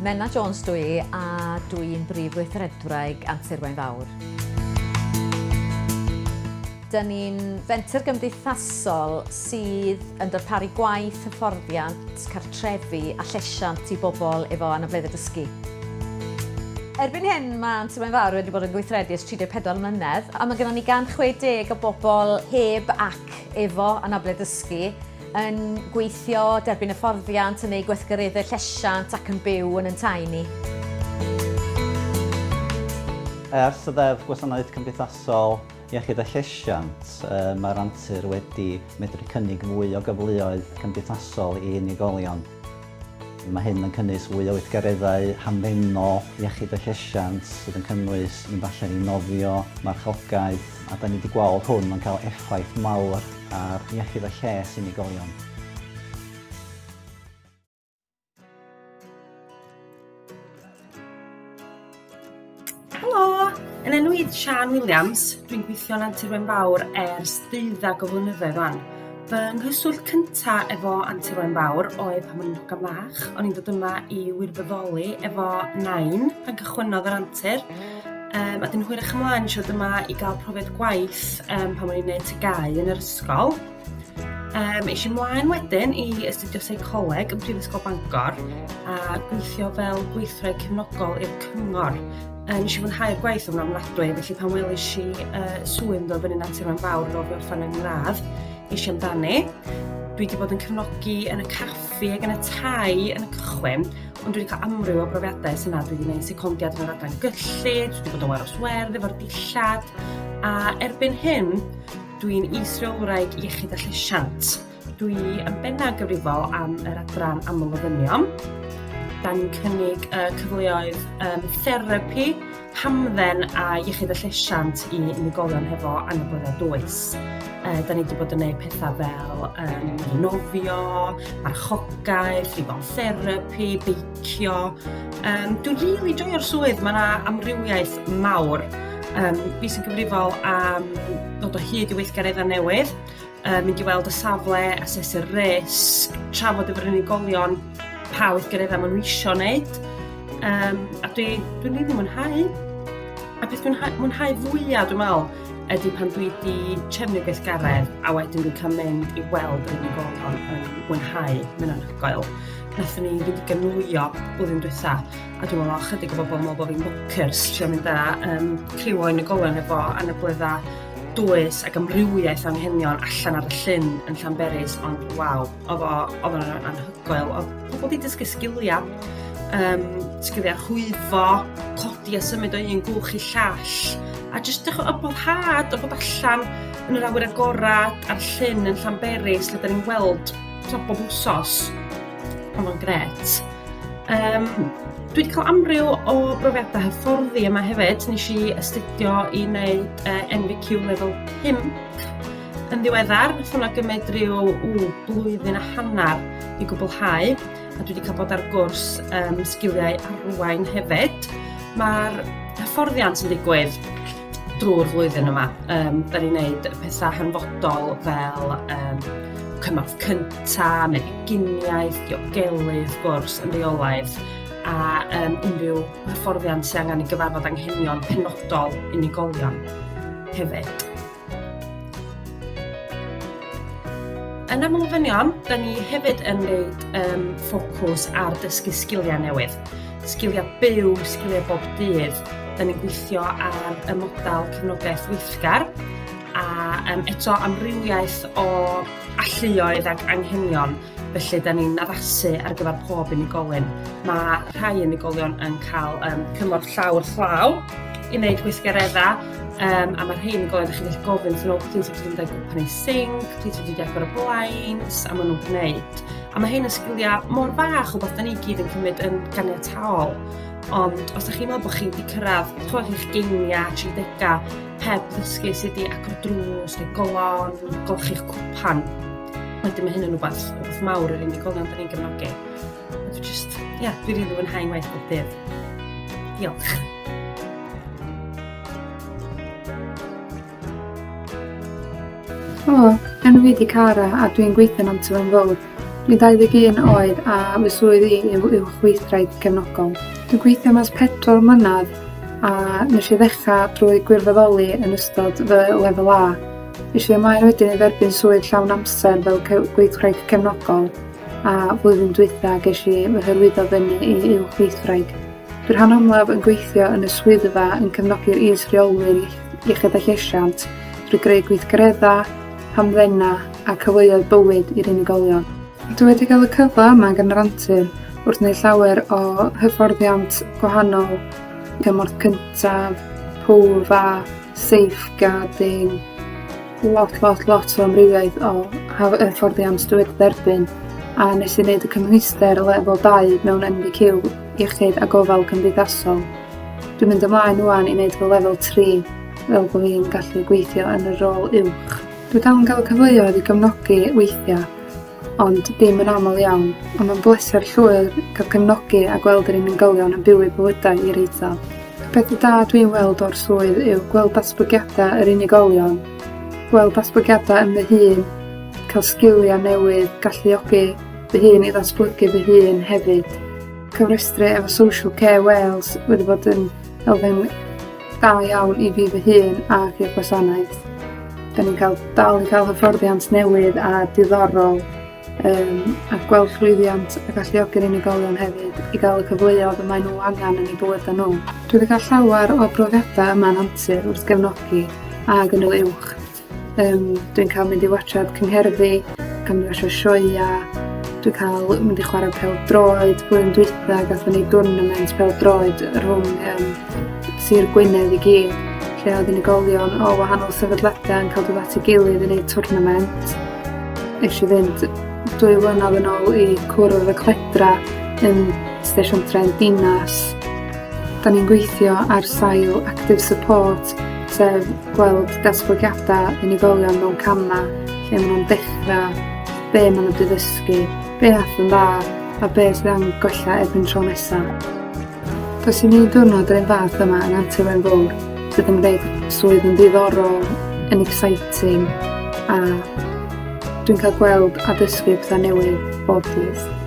Menna Jones dwi a dwi'n brif weithredwraig Antur Waunfawr. Dyn ni'n fenter gymdeithasol sydd yn darparu gwaith, hyfforddiant, cartrefi a llesiant i bobl efo anableddau dysgu. Erbyn hyn mae Antur Waunfawr wedi bod yn gweithredu ers 34 mlynedd a mae gennym ni 160 o bobl heb ac efo anableddau dysgu yn gweithio, derbyn hyfforddiant, yn ei gweithgareddau llesiant ac yn byw yn tai ni. Ers y ddeddf gwasanaeth cymdeithasol iechyd a llesiant, mae'r Antur wedi medru cynnig fwy o gyfleoedd cymdeithasol i unigolion. Mae hyn yn cynnwys fwy o weithgareddau hamddenol iechyd a llesiant sydd yn cynnwys mynd allan i nofio, marchogaeth, a da ni wedi gweld hwn yn cael effaith mawr ar iechyd a lles unigolion. Helo, yn enw i Sian Williams, dwi'n gweithio yn Antur Waunfawr ers 12 o flynyddoedd rwan. Fy nghyswllt cyntaf efo Antur Waunfawr oedd pan o'n i'n hogan fach. O'n i'n dod yma i wirfoddoli efo nain pan cychwynnodd yr Antur. A dyn hwyrach ymlaen eisiau dod yma i gael profiad gwaith pan o'n i'n gwneud tygau yn yr ysgol. Eisiau ymlaen wedyn i astudio seicoleg yn Prifysgol Bangor a gweithio fel gweithred cefnogol i'r cyngor. Nes i fwynhau'r gwaith o'n ofnadwy, felly pan welis i swydd dod fyny Antur Waunfawr yn ôl fi orffen yn gradd eisiau amdani. Dwi wedi bod yn cefnogi yn y caffi ac yn y tai yn y cychwyn, ond dwi wedi cael amryw o brofiadau sy'n Dwi wedi gwneud secondiad yn yr adran gyllid, dwi wedi bod yn waros werdd efo'r dillad, a erbyn hyn, dwi'n is-reolwraig iechyd a llesiant. Dwi yn bennaf gyfrifol am yr adran amlofynion. Da ni'n cynnig cyfleoedd therapi, hamdden a iechyd a llesiant i unigolion hefo anableddau dwys. Da ni wedi bod yn gwneud pethau fel nofio, marchogaeth, rifon therapi, beicio. Dwi'n rili joio'r swydd, mae yna amrywiaeth mawr. Fi sy'n gyfrifol am ddod o hyd i weithgareddau newydd, mynd i weld y safle, asesu'r risg, trafod efo'r unigolion pa weithgareddau maen nhw isio wneud. A dwi'n rili mwynhau. A beth dwi'n mwynhau fwyaf, dwi'n meddwl, ydy pan dwi wedi trefnu gweithgaredd a wedyn dwi'n cael mynd i weld yr unigolion yn mwynhau, mynd anhygoel. Nathon ni fynd i gynwyo blwyddyn diwetha, a dwi'n meddwl chydig o bobl yn meddwl bod fi'n bookers trio mynd â criw o unigolion efo anableddau dwys ac amrywiaeth anghenion allan ar y llyn yn Llanberis, ond waw, oedd o'n anhygoel. Oedd pobl wedi dysgu sgiliau, sgiliau chwyddo, codi a symud o un gwch i llall, a jyst o boddhad, o bod allan yn yr awyr agorad ar llyn yn Llanberis, lle da ni'n gweld bob wsos. Oedd o'n gret. Dwi wedi cael amryw o brofiadau hyfforddi yma hefyd. Nes i astudio i wneud NVQ Level 5 yn ddiweddar. Nath hwnna gymryd ryw blwyddyn a hanner i gwblhau. A dwi wedi cael bod ar gwrs sgiliau arwain hefyd. Mae'r hyfforddiant yn digwydd drwy'r flwyddyn yma. Da ni'n gwneud pethau hanfodol fel cymorth cynta, meddyginiaeth, diogelu, gwrs, yn reolaidd, a unrhyw hyfforddiant sydd angen i gyfarfod anghenion penodol unigolion hefyd. Yn amlofynion, da ni hefyd yn gwneud ffocws ar dysgu sgiliau newydd. Sgiliau byw, sgiliau bob dydd. Da ni'n gweithio ar y model cefnogaeth weithgar, a eto amrywiaeth o alluoedd ac anghenion, felly da ni'n addasu ar gyfer pob unigolyn. Mae rhai unigolion yn cael cymorth llawr llaw i wneud gweithgareddau, a mae rhai unigolion ydych chi'n gallu gofyn wrthyn nhw, plîs ydych chi'n dweud gwpan ei sync, plîs ydych chi'n agor y blaens, a maen nhw'n gwneud. A mae hyn yn sgiliau mor fach o beth da ni gyd yn cymryd yn ganiataol. Ond os ydych chi'n meddwl bod chi'n wedi cyrraedd troch i'ch geiniau, 30au, heb ddysgu sydd wedi agor drws neu golon, golchi'ch cwpan, wedyn mae hyn yn rhywbeth mawr yr unigolion da ni'n gefnogi. Dwi rili mwynhau'n waith bob dydd. Diolch. Helo, enw fi 'di Cara a dwi'n gweithio yn Antur Waunfawr. Dwi'n 21 oed a fy swydd i yw chweithraid cefnogol. Dwi'n gweithio mas 4 mlynedd a nes i ddechrau drwy gwirfoddoli yn ystod fy lefel A. Nes i ymlaen wedyn i dderbyn swydd llawn amser fel gweithraid cefnogol a flwyddyn dwytha ges i fy hyrwyddo fyny i uwchweithraig. Dwi'n rhan amlaf yn gweithio yn y swyddfa yn cefnogi'r is-reolwyr iechyd a llesiant drwy greu gweithgareddau, hamddenna a cyfleoedd bywyd i'r unigolion. Dwi wedi cael y cyfle yma gan yr Antur wrth wneud llawer o hyfforddiant gwahanol, cymorth cyntaf, pwfa, safeguarding, lot o amrywiaeth o hyfforddiant dwi wedi derbyn a nes i wneud y cymhwyster lefel 2 mewn MBQ iechyd a gofal cymdeithasol. Dwi'n mynd ymlaen wan i wneud fy lefel 3 fel bod fi'n gallu gweithio yn y rôl uwch. Dwi dal yn cael cyfleoedd i gefnogi weithiau, ond dim yn aml iawn, ond mae'n bleser llwyr cael cefnogi a gweld yr unigolion yn byw eu bywydau i'r eithaf. Y peth da dwi'n weld o'r swydd yw gweld datblygiadau yr unigolion, gweld datblygiadau yn fy hun, cael sgiliau newydd, galluogi fy hun i ddatblygu fy hun hefyd. Cyfrestru efo Social Care Wales wedi bod yn elfen da iawn i fi fy hun ac i'r gwasanaeth. Da ni'n dal i cael hyfforddiant newydd a diddorol a gweld llwyddiant a galluogi'r unigolion hefyd i gael y cyfleoedd y mae nhw angen yn eu bywydau nhw. Dwi wedi cael llawer o brofiadau yma'n Antur wrth gefnogi ac yn y uwch. Dwi'n cael mynd i watsiad cyngherddi, cael mynd i watsiad sioia, dwi'n cael mynd i chwarae pêl-droed, blwyddyn dwytha gathon ni dwrnament pêl-droed rhwng Sir Gwynedd i gyd, lle oedd unigolion o wahanol sefydliadau yn cael dod at ei gilydd i wneud twrnament. Nes i fynd 2 flynedd yn ôl i cwrdd y cledra yn Stesiwn Tren Dinas. Da ni'n gweithio ar sail active support, sef gweld datblygiadau unigolion mewn cama, lle maen nhw'n dechrau, be maen nhw wedi ddysgu, be ath yn dda a be sydd yn golla erbyn tro nesaf. Does i ni diwrnod yr un fath yma yn Antur Waunfawr sydd yn gwneud swydd yn ddiddorol, yn exciting a dwi'n cael gweld a dysgu pethau newydd bob dydd.